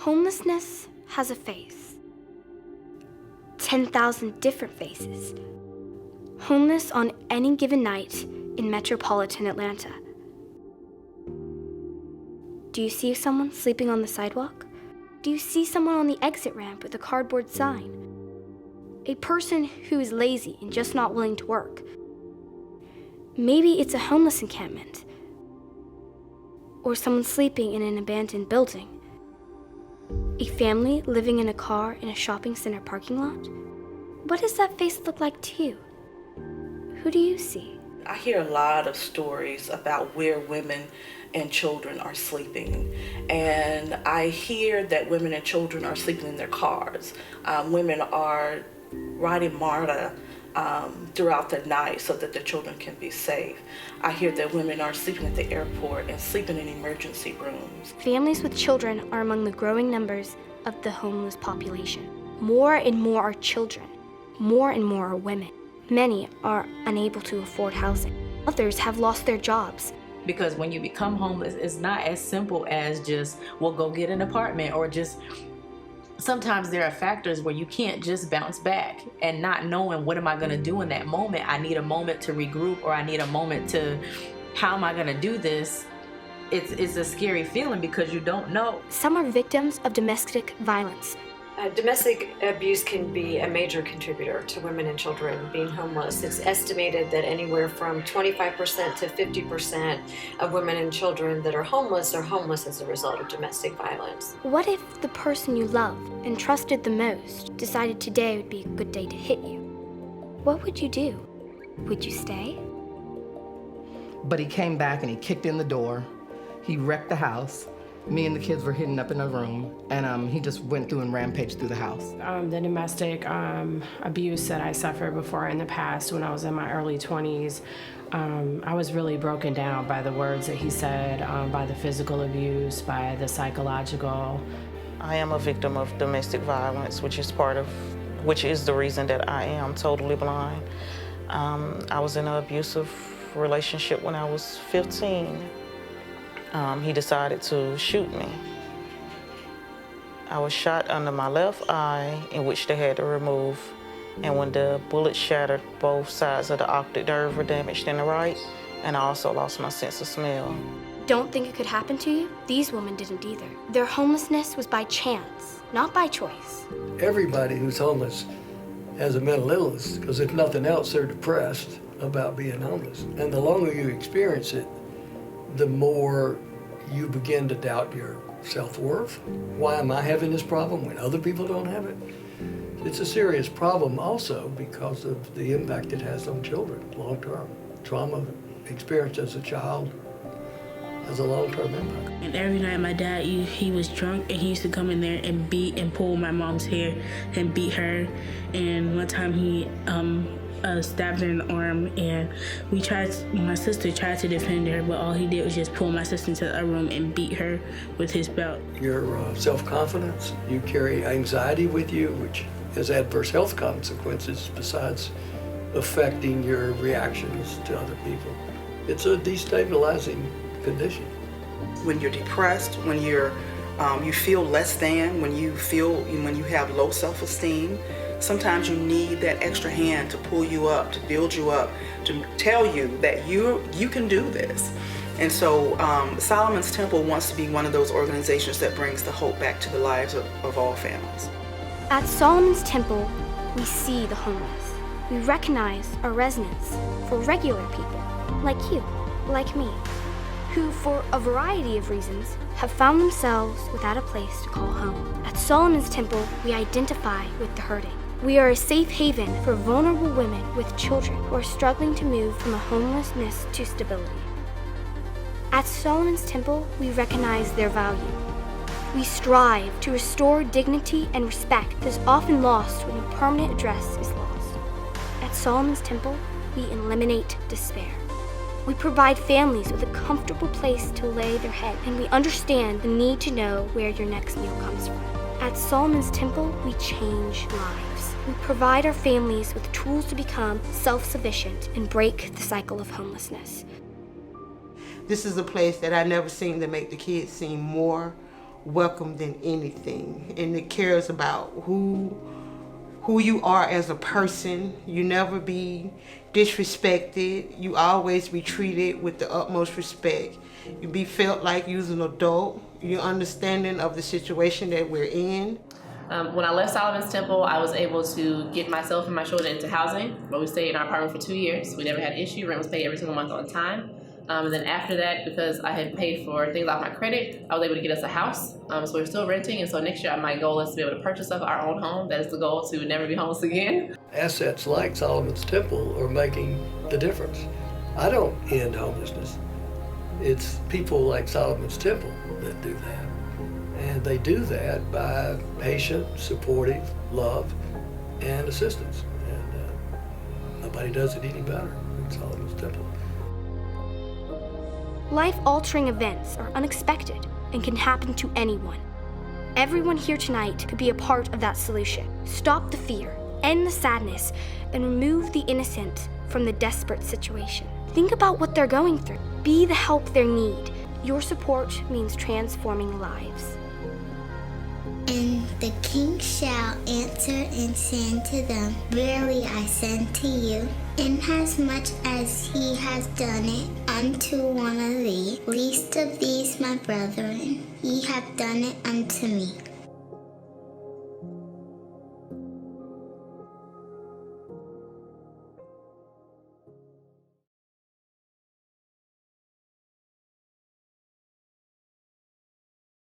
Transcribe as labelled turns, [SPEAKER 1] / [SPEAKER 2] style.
[SPEAKER 1] Homelessness has a face. 10,000 different faces. Homeless on any given night in metropolitan Atlanta. Do you see someone sleeping on the sidewalk? Do you see someone on the exit ramp with a cardboard sign? A person who is lazy and just not willing to work. Maybe it's a homeless encampment. Or someone sleeping in an abandoned building. A family living in a car in a shopping center parking lot? What does that face look like to you? Who do you see?
[SPEAKER 2] I hear a lot of stories about where women and children are sleeping. And I hear that women and children are sleeping in their cars. Women are riding Marta throughout the night so that their children can be safe. I hear that women are sleeping at the airport and sleeping in emergency rooms.
[SPEAKER 1] Families with children are among the growing numbers of the homeless population. More and more are children. More and more are women. Many are unable to afford housing. Others have lost their jobs.
[SPEAKER 3] Because when you become homeless, it's not as simple as just, well, go get an apartment, or just, sometimes there are factors where you can't just bounce back, and not knowing what am I gonna do in that moment. I need a moment to regroup, or I need a moment to, how am I gonna do this? It's a scary feeling because you don't know.
[SPEAKER 1] Some are victims of domestic violence.
[SPEAKER 4] Domestic abuse can be a major contributor to women and children being homeless. It's estimated that anywhere from 25% to 50% of women and children that are homeless as a result of domestic violence.
[SPEAKER 1] What if the person you loved and trusted the most decided today would be a good day to hit you? What would you do? Would you stay?
[SPEAKER 5] But he came back and he kicked in the door. He wrecked the house. Me and the kids were hidden up in a room, and he just went through and rampaged through the house.
[SPEAKER 6] The domestic abuse that I suffered before in the past, when I was in my early 20s, I was really broken down by the words that he said, by the physical abuse, by the psychological.
[SPEAKER 7] I am a victim of domestic violence, which is the reason that I am totally blind. I was in an abusive relationship when I was 15. He decided to shoot me. I was shot under my left eye, in which they had to remove, and when the bullet shattered, both sides of the optic nerve were damaged in the right, and I also lost my sense of smell.
[SPEAKER 1] Don't think it could happen to you? These women didn't either. Their homelessness was by chance, not by choice.
[SPEAKER 8] Everybody who's homeless has a mental illness, because if nothing else, they're depressed about being homeless. And the longer you experience it, the more you begin to doubt your self-worth. Why am I having this problem when other people don't have it? It's a serious problem also because of the impact it has on children, long-term. Trauma experienced as a child has a long-term impact.
[SPEAKER 9] And every night my dad, he was drunk, and he used to come in there and beat and pull my mom's hair and beat her. And one time he stabbed her in the arm, and my sister tried to defend her, but all he did was just pull my sister into a room and beat her with his belt.
[SPEAKER 8] Your self-confidence, you carry anxiety with you, which has adverse health consequences besides affecting your reactions to other people. It's a destabilizing condition.
[SPEAKER 2] When you're depressed, when you feel less than, when you have low self-esteem, sometimes you need that extra hand to pull you up, to build you up, to tell you that you can do this. And so Solomon's Temple wants to be one of those organizations that brings the hope back to the lives of all families.
[SPEAKER 1] At Solomon's Temple, we see the homeless. We recognize our resonance for regular people, like you, like me, who, for a variety of reasons, have found themselves without a place to call home. At Solomon's Temple, we identify with the hurting. We are a safe haven for vulnerable women with children who are struggling to move from a homelessness to stability. At Solomon's Temple, we recognize their value. We strive to restore dignity and respect that is often lost when a permanent address is lost. At Solomon's Temple, we eliminate despair. We provide families with a comfortable place to lay their head, and we understand the need to know where your next meal comes from. At Solomon's Temple, we change lives. We provide our families with tools to become self-sufficient and break the cycle of homelessness.
[SPEAKER 10] This is a place that I never seem to make the kids seem more welcome than anything, and it cares about who you are as a person. You never be disrespected. You always be treated with the utmost respect. You be felt like you're an adult. You're understanding of the situation that we're in.
[SPEAKER 11] When I left Solomon's Temple, I was able to get myself and my children into housing, but we stayed in our apartment for 2 years. We never had an issue. Rent was paid every single month on time. And then after that, because I had paid for things off my credit, I was able to get us a house. So we're still renting, and so next year my goal is to be able to purchase our own home. That is the goal, to never be homeless again.
[SPEAKER 8] Assets like Solomon's Temple are making the difference. I don't end homelessness. It's people like Solomon's Temple that do that. And they do that by patient, supportive love and assistance. And nobody does it any better than Solomon's Temple.
[SPEAKER 1] Life-altering events are unexpected and can happen to anyone. Everyone here tonight could be a part of that solution. Stop the fear, end the sadness, and remove the innocent from the desperate situation. Think about what they're going through. Be the help they need. Your support means transforming lives.
[SPEAKER 12] And the king shall answer and say unto them, Verily I say unto you, inasmuch as he has done it unto one of the least of these my brethren, ye have done it unto me.